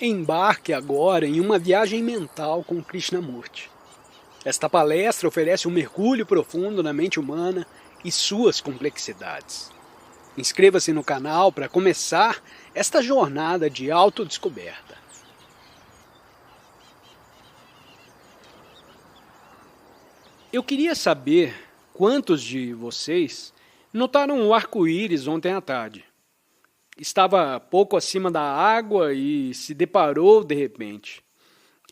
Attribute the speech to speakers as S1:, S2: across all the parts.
S1: Embarque agora em uma viagem mental com Krishnamurti. Esta palestra oferece um mergulho profundo na mente humana e suas complexidades. Inscreva-se no canal para começar esta jornada de autodescoberta. Eu queria saber quantos de vocês notaram o arco-íris ontem à tarde. Estava pouco acima da água e se deparou de repente.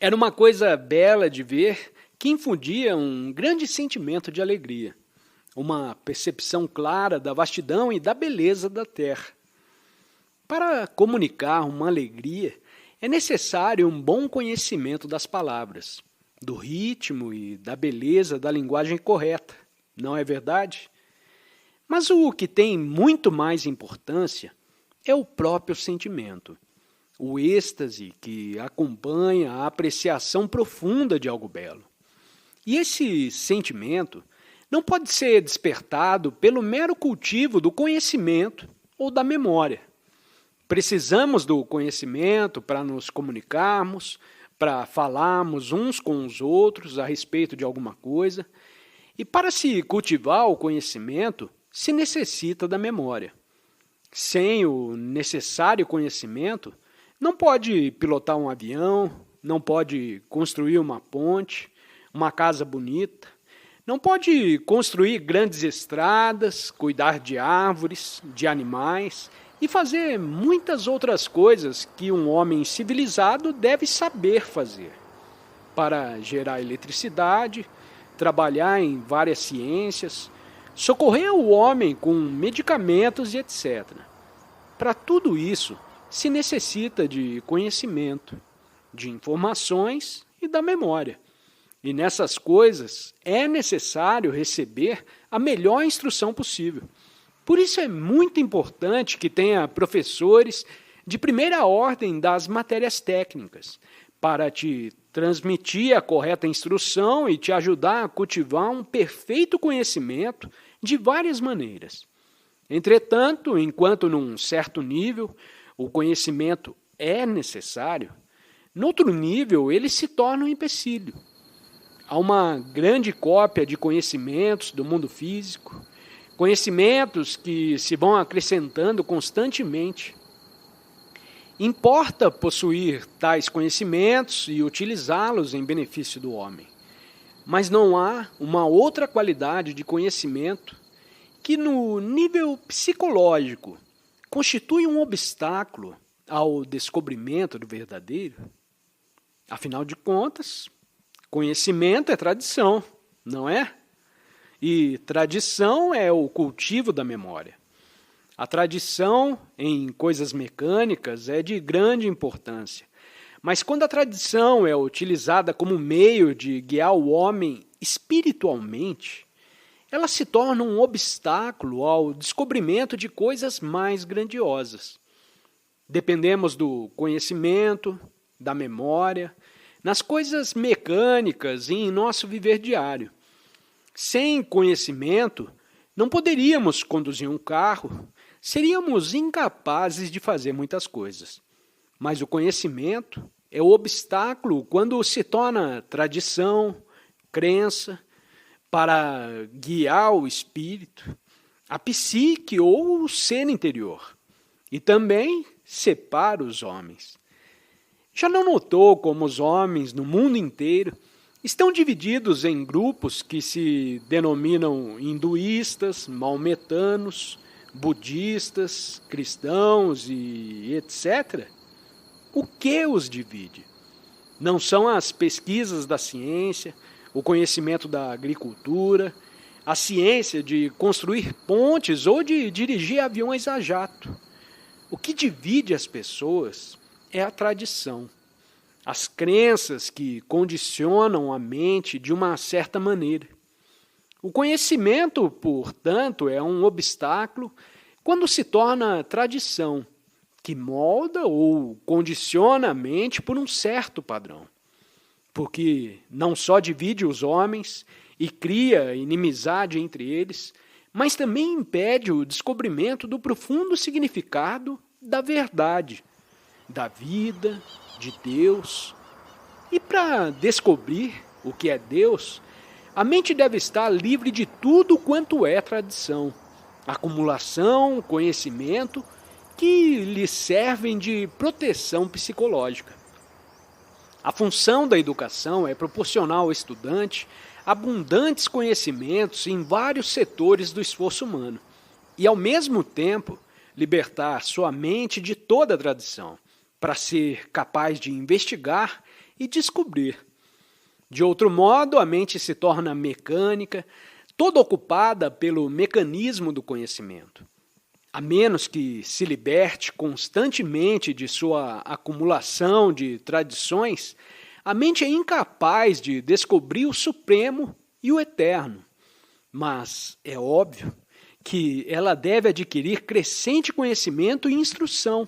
S1: Era uma coisa bela de ver que infundia um grande sentimento de alegria, uma percepção clara da vastidão e da beleza da terra. Para comunicar uma alegria, é necessário um bom conhecimento das palavras, do ritmo e da beleza da linguagem correta, não é verdade? Mas o que tem muito mais importância é o próprio sentimento, o êxtase que acompanha a apreciação profunda de algo belo. E esse sentimento não pode ser despertado pelo mero cultivo do conhecimento ou da memória. Precisamos do conhecimento para nos comunicarmos, para falarmos uns com os outros a respeito de alguma coisa. E para se cultivar o conhecimento, se necessita da memória. Sem o necessário conhecimento, não pode pilotar um avião, não pode construir uma ponte, uma casa bonita, não pode construir grandes estradas, cuidar de árvores, de animais e fazer muitas outras coisas que um homem civilizado deve saber fazer. Para gerar eletricidade, trabalhar em várias ciências, socorrer o homem com medicamentos e etc. Para tudo isso, se necessita de conhecimento, de informações e da memória. E nessas coisas é necessário receber a melhor instrução possível. Por isso é muito importante que tenha professores de primeira ordem das matérias técnicas, para te transmitir a correta instrução e te ajudar a cultivar um perfeito conhecimento de várias maneiras. Entretanto, enquanto num certo nível o conhecimento é necessário, noutro nível ele se torna um empecilho. Há uma grande cópia de conhecimentos do mundo físico, conhecimentos que se vão acrescentando constantemente. Importa possuir tais conhecimentos e utilizá-los em benefício do homem. Mas não há uma outra qualidade de conhecimento que, no nível psicológico, constitui um obstáculo ao descobrimento do verdadeiro. Afinal de contas, conhecimento é tradição, não é? E tradição é o cultivo da memória. A tradição em coisas mecânicas é de grande importância, mas quando a tradição é utilizada como meio de guiar o homem espiritualmente, ela se torna um obstáculo ao descobrimento de coisas mais grandiosas. Dependemos do conhecimento, da memória, nas coisas mecânicas e em nosso viver diário. Sem conhecimento, não poderíamos conduzir um carro, seríamos incapazes de fazer muitas coisas. Mas o conhecimento é o obstáculo quando se torna tradição, crença, para guiar o espírito, a psique ou o ser interior, e também separa os homens. Já não notou como os homens no mundo inteiro estão divididos em grupos que se denominam hinduístas, maometanos, budistas, cristãos e etc.? O que os divide? Não são as pesquisas da ciência, o conhecimento da agricultura, a ciência de construir pontes ou de dirigir aviões a jato. O que divide as pessoas é a tradição, as crenças que condicionam a mente de uma certa maneira. O conhecimento, portanto, é um obstáculo quando se torna tradição, que molda ou condiciona a mente por um certo padrão. Porque não só divide os homens e cria inimizade entre eles, mas também impede o descobrimento do profundo significado da verdade. da vida, de Deus. E para descobrir o que é Deus, a mente deve estar livre de tudo quanto é tradição, acumulação, conhecimento, que lhe servem de proteção psicológica. A função da educação é proporcionar ao estudante abundantes conhecimentos em vários setores do esforço humano e, ao mesmo tempo, libertar sua mente de toda a tradição, para ser capaz de investigar e descobrir. De outro modo, a mente se torna mecânica, toda ocupada pelo mecanismo do conhecimento. A menos que se liberte constantemente de sua acumulação de tradições, a mente é incapaz de descobrir o Supremo e o Eterno. Mas é óbvio que ela deve adquirir crescente conhecimento e instrução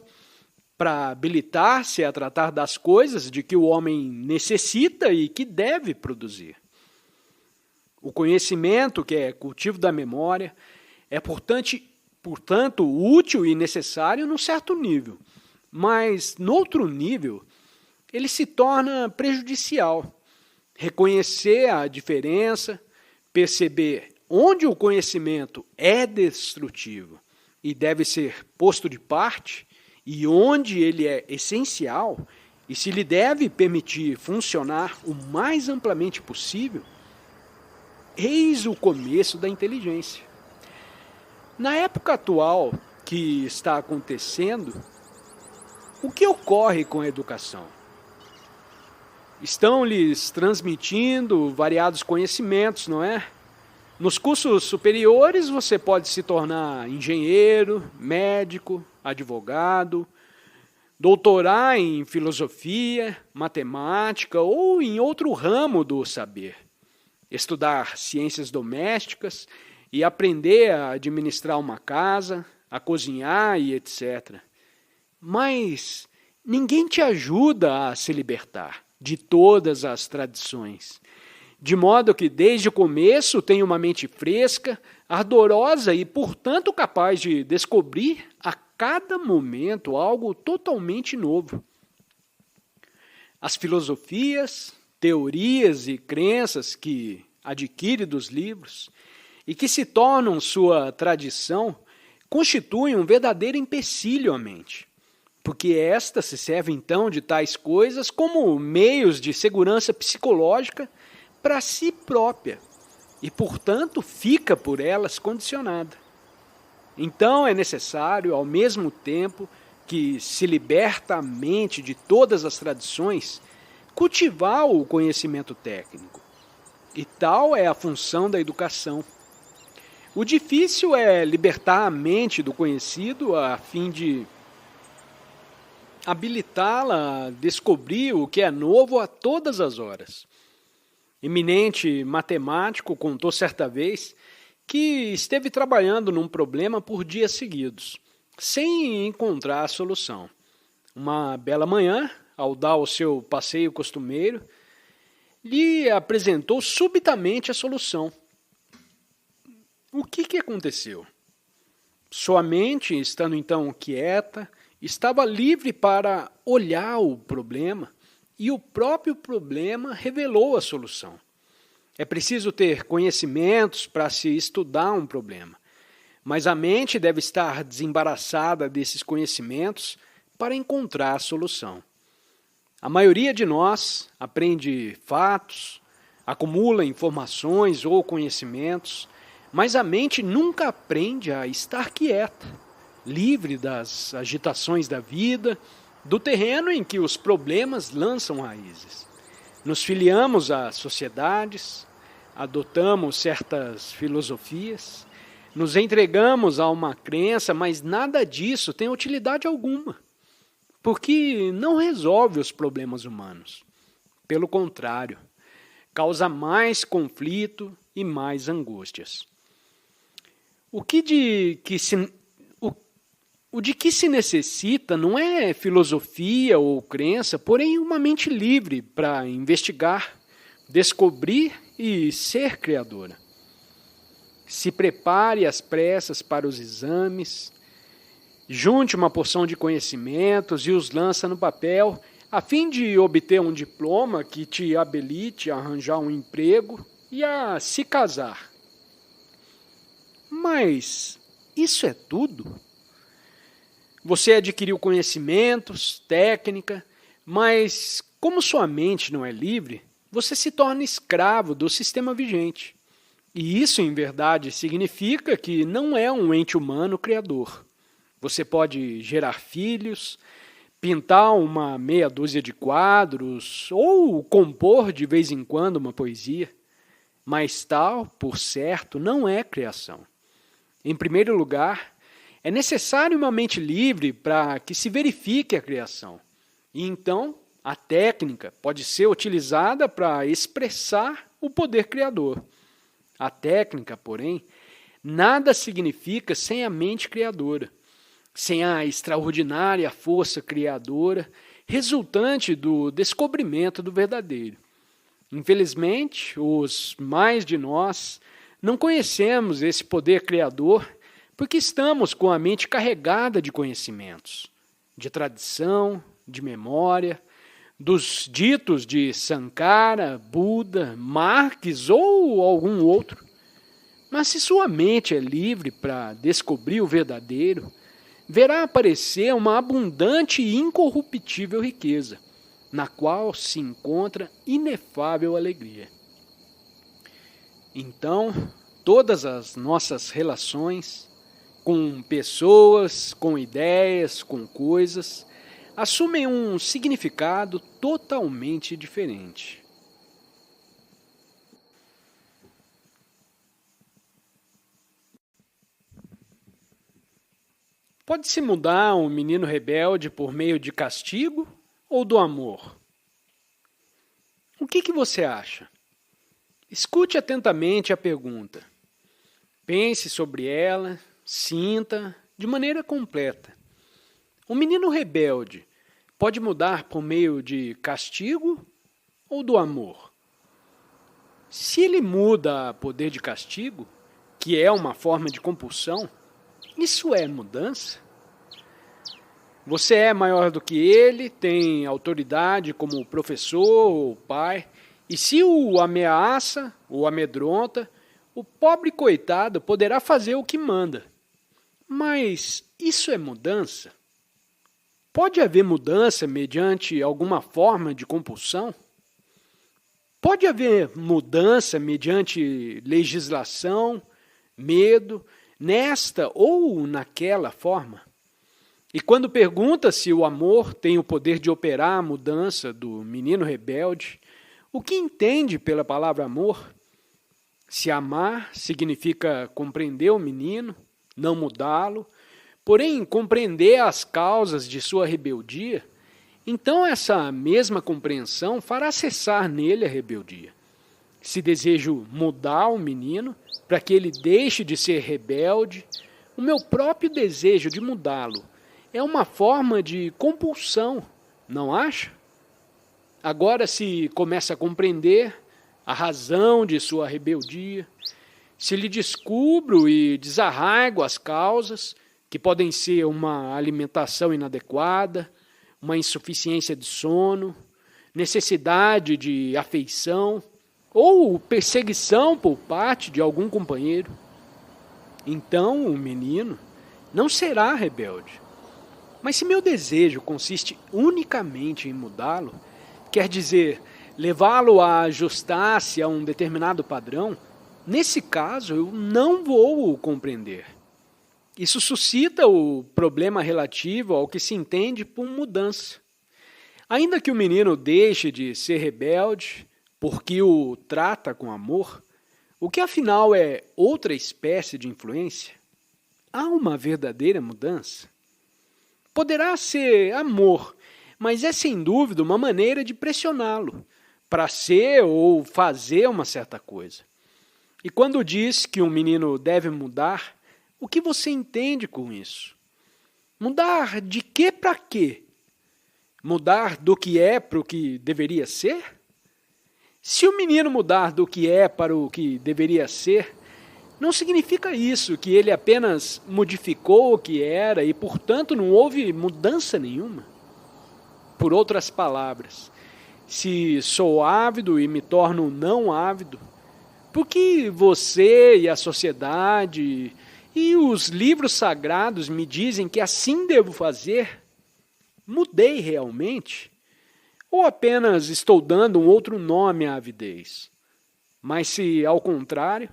S1: para habilitar-se a tratar das coisas de que o homem necessita e que deve produzir. O conhecimento, que é cultivo da memória, é, portanto, útil e necessário num certo nível, mas, no outro nível, ele se torna prejudicial. Reconhecer a diferença, perceber onde o conhecimento é destrutivo e deve ser posto de parte, e onde ele é essencial e se lhe deve permitir funcionar o mais amplamente possível, eis o começo da inteligência. Na época atual que está acontecendo, o que ocorre com a educação? Estão lhes transmitindo variados conhecimentos, não é? Nos cursos superiores você pode se tornar engenheiro, médico, advogado, doutorar em filosofia, matemática ou em outro ramo do saber, estudar ciências domésticas e aprender a administrar uma casa, a cozinhar e etc. Mas ninguém te ajuda a se libertar de todas as tradições, de modo que desde o começo tenha uma mente fresca, ardorosa e, portanto, capaz de descobrir a cada momento algo totalmente novo. As filosofias, teorias e crenças que adquire dos livros e que se tornam sua tradição constituem um verdadeiro empecilho à mente, porque esta se serve então de tais coisas como meios de segurança psicológica para si própria e, portanto, fica por elas condicionada. Então é necessário, ao mesmo tempo que se liberta a mente de todas as tradições, cultivar o conhecimento técnico. E tal é a função da educação. O difícil é libertar a mente do conhecido a fim de habilitá-la a descobrir o que é novo a todas as horas. Eminente matemático contou certa vez que esteve trabalhando num problema por dias seguidos, sem encontrar a solução. Uma bela manhã, ao dar o seu passeio costumeiro, lhe apresentou subitamente a solução. O que aconteceu? Sua mente, estando então quieta, estava livre para olhar o problema e o próprio problema revelou a solução. É preciso ter conhecimentos para se estudar um problema, mas a mente deve estar desembaraçada desses conhecimentos para encontrar a solução. A maioria de nós aprende fatos, acumula informações ou conhecimentos, mas a mente nunca aprende a estar quieta, livre das agitações da vida, do terreno em que os problemas lançam raízes. Nos filiamos a sociedades, adotamos certas filosofias, nos entregamos a uma crença, mas nada disso tem utilidade alguma, porque não resolve os problemas humanos. Pelo contrário, causa mais conflito e mais angústias. O de que se necessita não é filosofia ou crença, porém uma mente livre para investigar, descobrir e ser criadora. Se prepare às pressas para os exames, Junte uma porção de conhecimentos e os lança no papel, a fim de obter um diploma que te habilite a arranjar um emprego e a se casar. Mas isso é tudo? Você adquiriu conhecimentos, técnica, mas como sua mente não é livre, você se torna escravo do sistema vigente. E isso, em verdade, significa que não é um ente humano criador. Você pode gerar filhos, pintar uma meia dúzia de quadros ou compor de vez em quando uma poesia, mas tal, por certo, não é criação. Em primeiro lugar, é necessário uma mente livre para que se verifique a criação. E então, a técnica pode ser utilizada para expressar o poder criador. A técnica, porém, nada significa sem a mente criadora, sem a extraordinária força criadora resultante do descobrimento do verdadeiro. Infelizmente, os mais de nós não conhecemos esse poder criador porque estamos com a mente carregada de conhecimentos, de tradição, de memória, dos ditos de Sankara, Buda, Marx ou algum outro. Mas se sua mente é livre para descobrir o verdadeiro, verá aparecer uma abundante e incorruptível riqueza, na qual se encontra inefável alegria. Então, todas as nossas relações, com pessoas, com ideias, com coisas, assumem um significado totalmente diferente. Pode-se mudar um menino rebelde por meio de castigo ou do amor? O que você acha? Escute atentamente a pergunta. Pense sobre ela, sinta de maneira completa. Um menino rebelde pode mudar por meio de castigo ou do amor? Se ele muda a poder de castigo, que é uma forma de compulsão, isso é mudança? Você é maior do que ele, tem autoridade como professor ou pai, e se o ameaça ou amedronta, o pobre coitado poderá fazer o que manda. Mas isso é mudança? Pode haver mudança mediante alguma forma de compulsão? Pode haver mudança mediante legislação, medo, nesta ou naquela forma? E quando pergunta se o amor tem o poder de operar a mudança do menino rebelde, o que entende pela palavra amor? Se amar significa compreender o menino, não mudá-lo, porém compreender as causas de sua rebeldia, então essa mesma compreensão fará cessar nele a rebeldia. Se desejo mudar o menino para que ele deixe de ser rebelde, o meu próprio desejo de mudá-lo é uma forma de compulsão, não acha? Agora se começa a compreender a razão de sua rebeldia, se lhe descubro e desarraigo as causas, que podem ser uma alimentação inadequada, uma insuficiência de sono, necessidade de afeição ou perseguição por parte de algum companheiro. Então o menino não será rebelde. Mas se meu desejo consiste unicamente em mudá-lo, quer dizer, levá-lo a ajustar-se a um determinado padrão, nesse caso eu não vou o compreender. Isso suscita o problema relativo ao que se entende por mudança. Ainda que o menino deixe de ser rebelde, porque o trata com amor, o que afinal é outra espécie de influência, há uma verdadeira mudança. Poderá ser amor, mas é sem dúvida uma maneira de pressioná-lo para ser ou fazer uma certa coisa. E quando diz que um menino deve mudar, o que você entende com isso? Mudar de quê para quê? Mudar do que é para o que deveria ser? Se o menino mudar do que é para o que deveria ser, Não significa isso que ele apenas modificou o que era e, portanto, não houve mudança nenhuma. Por outras palavras, se sou ávido e me torno não ávido, por que você e a sociedade e os livros sagrados me dizem que assim devo fazer? Mudei realmente? Ou apenas estou dando um outro nome à avidez? Mas se, ao contrário,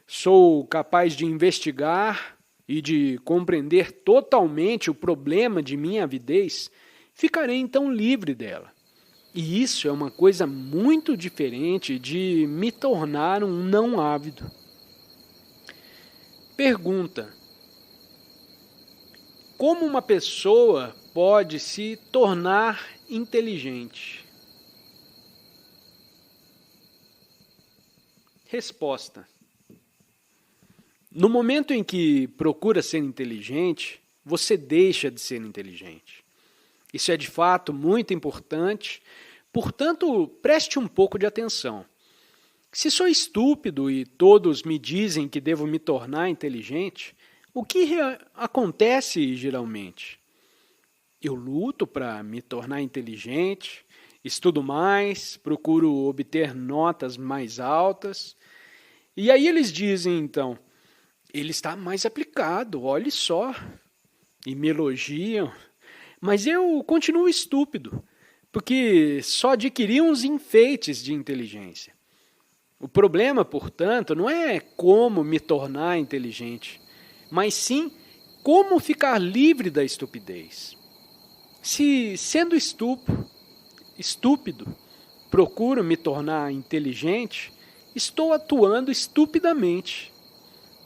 S1: sou capaz de investigar e de compreender totalmente o problema de minha avidez, ficarei então livre dela. E isso é uma coisa muito diferente de me tornar um não ávido. Pergunta: como uma pessoa pode se tornar inteligente? Resposta: no momento em que procura ser inteligente, você deixa de ser inteligente. Isso é de fato muito importante, portanto, preste um pouco de atenção. Se sou estúpido e todos me dizem que devo me tornar inteligente, o que acontece geralmente? Eu luto para me tornar inteligente, estudo mais, procuro obter notas mais altas, e aí eles dizem então: ele está mais aplicado, olhe só, e me elogiam, mas eu continuo estúpido, porque só adquiri uns enfeites de inteligência. O problema, portanto, não é como me tornar inteligente, mas sim como ficar livre da estupidez. Se, sendo estúpido, procuro me tornar inteligente, estou atuando estupidamente.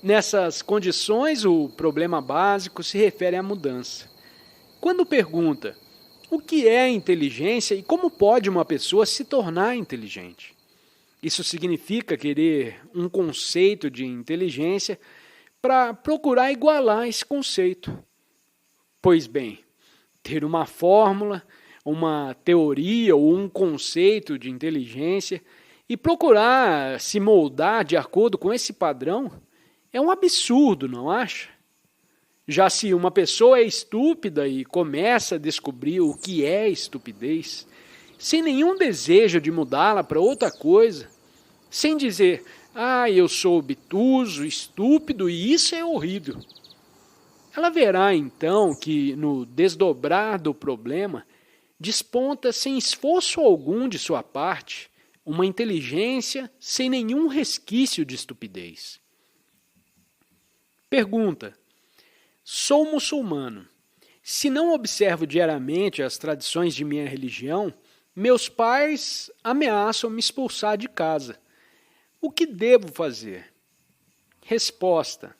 S1: Nessas condições, o problema básico se refere à mudança. Quando pergunta o que é inteligência e como pode uma pessoa se tornar inteligente, isso significa querer um conceito de inteligência para procurar igualar esse conceito. Pois bem, ter uma fórmula, uma teoria ou um conceito de inteligência e procurar se moldar de acordo com esse padrão é um absurdo, não acha? Já se uma pessoa é estúpida e começa a descobrir o que é estupidez, sem nenhum desejo de mudá-la para outra coisa, sem dizer: eu sou obtuso, estúpido e isso é horrível. Ela verá então que no desdobrar do problema desponta sem esforço algum de sua parte uma inteligência sem nenhum resquício de estupidez. Pergunta: sou muçulmano. Se não observo diariamente as tradições de minha religião, meus pais ameaçam me expulsar de casa. O que devo fazer? Resposta: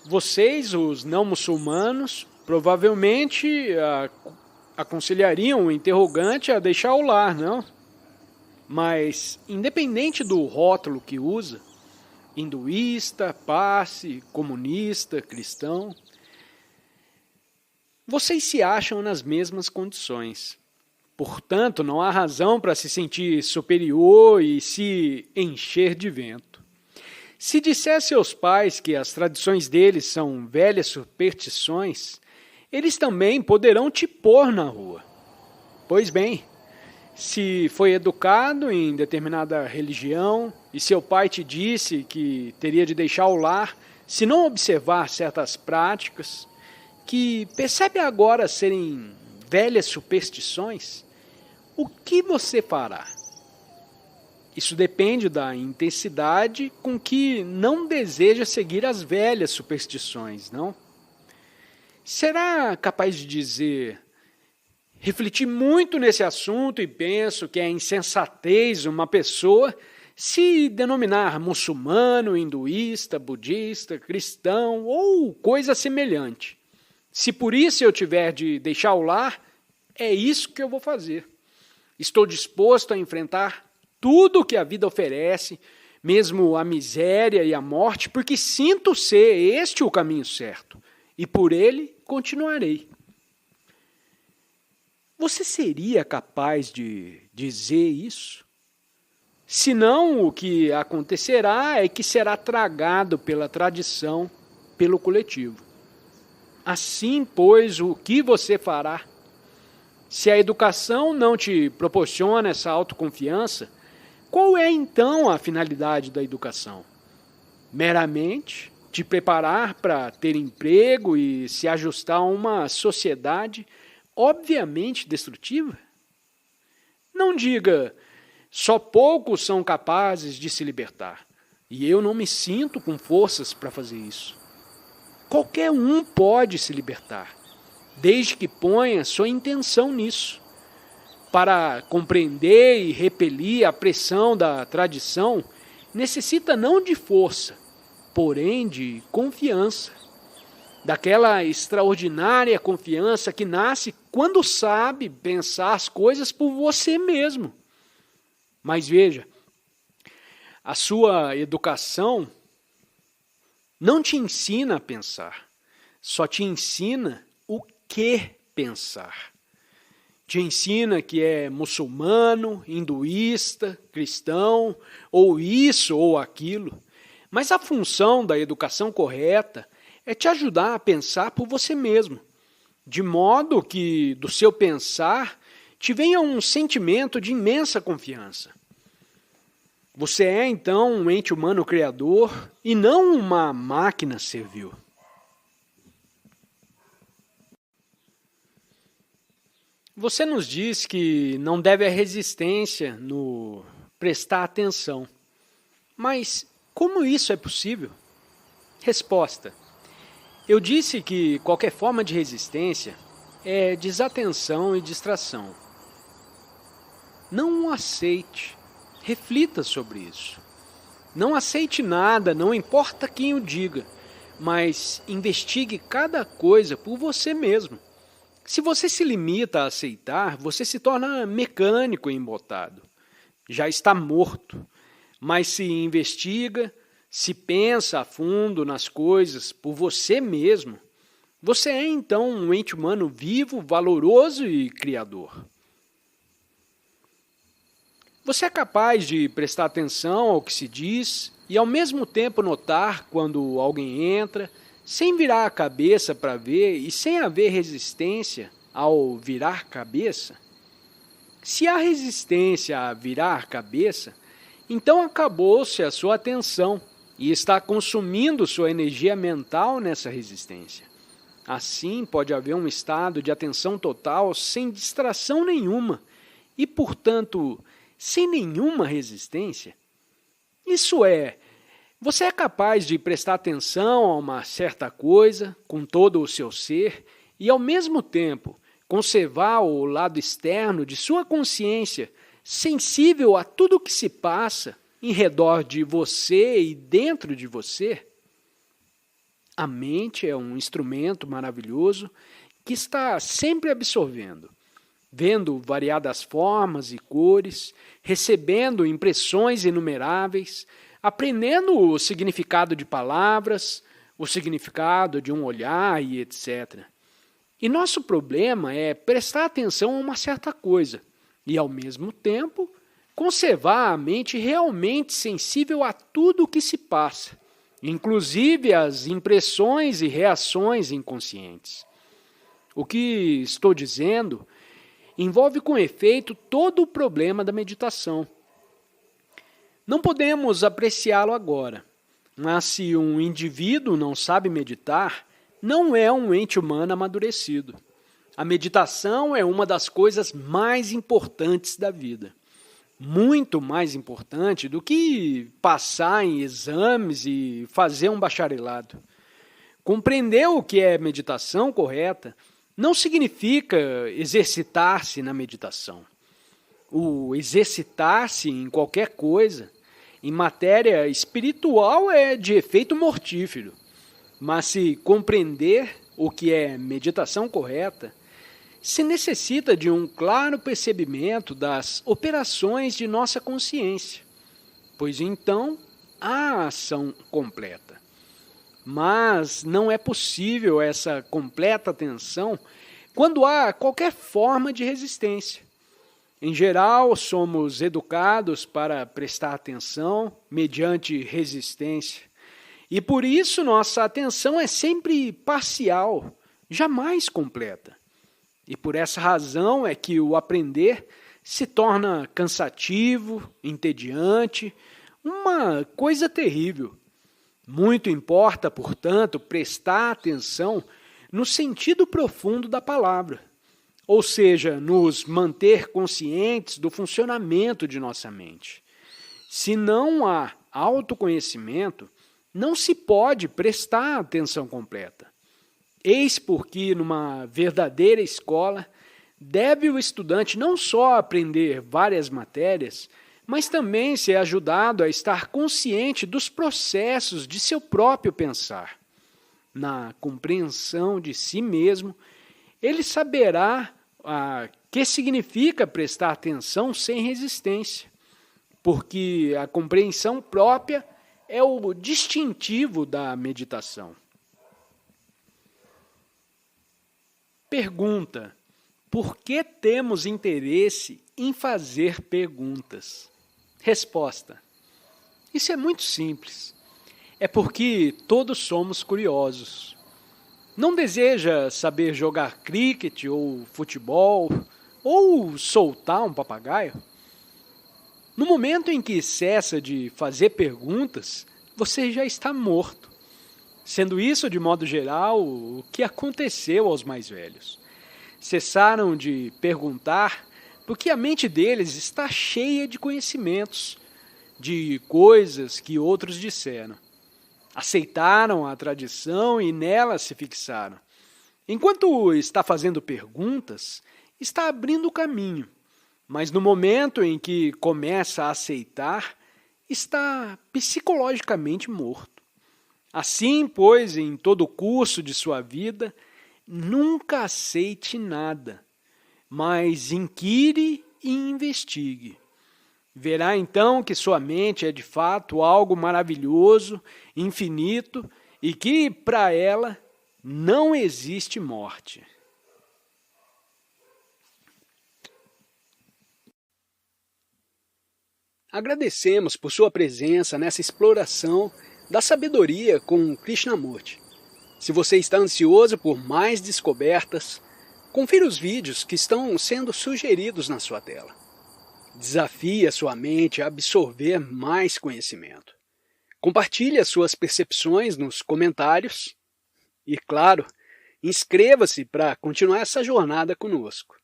S1: vocês, os não muçulmanos, provavelmente aconselhariam o interrogante a deixar o lar, não? Mas, independente do rótulo que usa, hinduísta, passe, comunista, cristão, vocês se acham nas mesmas condições. Portanto, não há razão para se sentir superior e se encher de vento. Se disser a seus pais que as tradições deles são velhas superstições, eles também poderão te pôr na rua. Pois bem, se foi educado em determinada religião e seu pai te disse que teria de deixar o lar se não observar certas práticas, que percebe agora serem velhas superstições, o que você fará? Isso depende da intensidade com que não deseja seguir as velhas superstições, não? Será capaz de dizer: refleti muito nesse assunto e penso que é insensatez uma pessoa se denominar muçulmano, hinduísta, budista, cristão ou coisa semelhante. Se por isso eu tiver de deixar o lar, é isso que eu vou fazer. Estou disposto a enfrentar tudo o que a vida oferece, mesmo a miséria e a morte, porque sinto ser este o caminho certo, e por ele continuarei. Você seria capaz de dizer isso? Senão, o que acontecerá é que será tragado pela tradição, pelo coletivo. Assim, pois, o que você fará? Se a educação não te proporciona essa autoconfiança, qual é então a finalidade da educação? Meramente te preparar para ter emprego e se ajustar a uma sociedade obviamente destrutiva? Não diga, só poucos são capazes de se libertar, e eu não me sinto com forças para fazer isso. Qualquer um pode se libertar, desde que ponha sua intenção nisso. Para compreender e repelir a pressão da tradição, necessita não de força, porém de confiança. Daquela extraordinária confiança que nasce quando sabe pensar as coisas por você mesmo. Mas veja, a sua educação não te ensina a pensar, só te ensina o que pensar. Te ensina que é muçulmano, hinduísta, cristão, ou isso ou aquilo. Mas a função da educação correta é te ajudar a pensar por você mesmo, de modo que do seu pensar te venha um sentimento de imensa confiança. Você é, então, um ente humano criador e não uma máquina servil. Você nos diz que não deve haver resistência no prestar atenção. Mas como isso é possível? Resposta. Eu disse que qualquer forma de resistência é desatenção e distração. Não o aceite. Reflita sobre isso. Não aceite nada, não importa quem o diga, mas investigue cada coisa por você mesmo. Se você se limita a aceitar, você se torna mecânico e embotado. Já está morto. Mas se investiga, se pensa a fundo nas coisas por você mesmo, você é então um ente humano vivo, valoroso e criador. Você é capaz de prestar atenção ao que se diz e ao mesmo tempo notar quando alguém entra, sem virar a cabeça para ver e sem haver resistência ao virar cabeça? Se há resistência a virar cabeça, então acabou-se a sua atenção e está consumindo sua energia mental nessa resistência. Assim, pode haver um estado de atenção total sem distração nenhuma e, portanto, sem nenhuma resistência. Isso é, você é capaz de prestar atenção a uma certa coisa com todo o seu ser e, ao mesmo tempo, conservar o lado externo de sua consciência sensível a tudo o que se passa em redor de você e dentro de você? A mente é um instrumento maravilhoso que está sempre absorvendo, vendo variadas formas e cores, recebendo impressões inumeráveis, aprendendo o significado de palavras, o significado de um olhar e etc. E nosso problema é prestar atenção a uma certa coisa e, ao mesmo tempo, conservar a mente realmente sensível a tudo o que se passa, inclusive as impressões e reações inconscientes. O que estou dizendo envolve com efeito todo o problema da meditação. Não podemos apreciá-lo agora, mas se um indivíduo não sabe meditar, não é um ente humano amadurecido. A meditação é uma das coisas mais importantes da vida. Muito mais importante do que passar em exames e fazer um bacharelado. Compreender o que é meditação correta não significa exercitar-se na meditação. O exercitar-se em qualquer coisa, em matéria espiritual, é de efeito mortífero. Mas se compreender o que é meditação correta, se necessita de um claro percebimento das operações de nossa consciência, pois então há ação completa. Mas não é possível essa completa atenção quando há qualquer forma de resistência. Em geral, somos educados para prestar atenção mediante resistência. E por isso nossa atenção é sempre parcial, jamais completa. E por essa razão é que o aprender se torna cansativo, entediante, uma coisa terrível. Muito importa, portanto, prestar atenção no sentido profundo da palavra, ou seja, nos manter conscientes do funcionamento de nossa mente. Se não há autoconhecimento, não se pode prestar atenção completa. Eis porque, numa verdadeira escola, deve o estudante não só aprender várias matérias, mas também ser ajudado a estar consciente dos processos de seu próprio pensar. Na compreensão de si mesmo, ele saberá que significa prestar atenção sem resistência, porque a compreensão própria é o distintivo da meditação. Pergunta: por que temos interesse em fazer perguntas? Resposta: isso é muito simples. É porque todos somos curiosos. Não deseja saber jogar cricket ou futebol ou soltar um papagaio? No momento em que cessa de fazer perguntas, você já está morto. Sendo isso, de modo geral, o que aconteceu aos mais velhos. Cessaram de perguntar porque a mente deles está cheia de conhecimentos, de coisas que outros disseram. Aceitaram a tradição e nela se fixaram. Enquanto está fazendo perguntas, está abrindo o caminho. Mas no momento em que começa a aceitar, está psicologicamente morto. Assim, pois, em todo o curso de sua vida, nunca aceite nada, mas inquire e investigue. Verá então que sua mente é de fato algo maravilhoso, infinito e que, para ela, não existe morte. Agradecemos por sua presença nessa exploração da sabedoria com Krishnamurti. Se você está ansioso por mais descobertas, confira os vídeos que estão sendo sugeridos na sua tela. Desafie a sua mente a absorver mais conhecimento. Compartilhe as suas percepções nos comentários e, claro, inscreva-se para continuar essa jornada conosco.